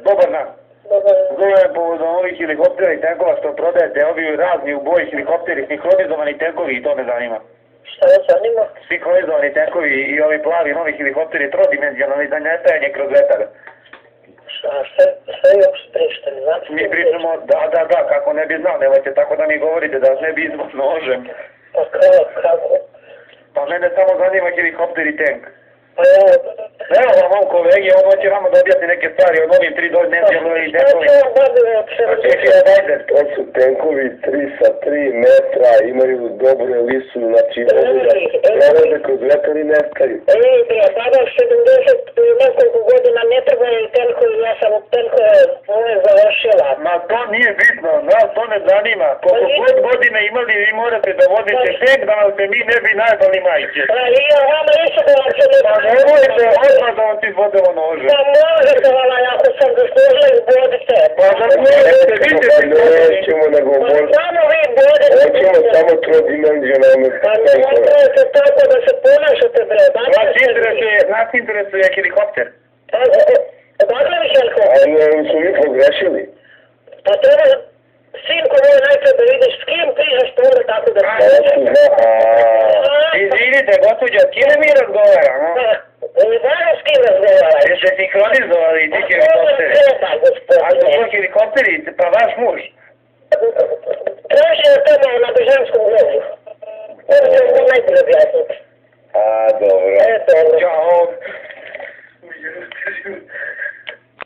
Dobar dan. Zove povodom ovih helikoptera i tenkova što prodajete, ovi razni u boji helikopteri, sinhronizovani tenkovi i to me zanima. Šta vas zanima? Sinhronizovani tenkovi i ovi plavi novi helikopteri, trodimenzionalni za netajanje kroz vetar. Šta je uopšte pričate, ne znam? Mi pričamo, da, kako ne bi znao, nemojte tako da mi govorite da vas ne bi izbog nožem. Pa kako? Pa mene samo zanima helikopter i tank. Pa Evo vam ovom kolegi, on hoće vama da objasni neke stvari o novim 3-dimenzionalnim tenkovi. To su tenkovi 3 sa 3 metra, imaju dobru lisu, znači mogu da prelaze kroz vetar i nestaju. Tada 70 nekoliko godina ne trebaju tenkovi, ja sam tenkove moje završila. Ma to nije bitno, nas to ne zanima. Koliko god godine imali vi morate da vozite tank da vam se mi ne bi najbali majke. Pa i ja vama isto da vam se ne Pa nemojte odmah da vam ti izvodemo nože. Pa možete vala, ako sam zaslužila izvodite. Pa zaslužite, vidite što Nećemo nego Pa samo vi bodite. hoćemo samo trodimenzionalne Pa ne možete tako da se ponašate, bre. Nas interesuje helikopter. Odakle mi helikopter? Ali su vi pogrešili. Pa treba, sinko moj, najprej da vidiš s kim pričaš, pa onda tako da Izvinite, gospođo, s kime mi razgovaramo? Znamo s kim razgovaraj. Jeste sinhronizovali ti helikoptere? A su to helikopteri, pa vaš muž? Traži je tamo na Bežanskom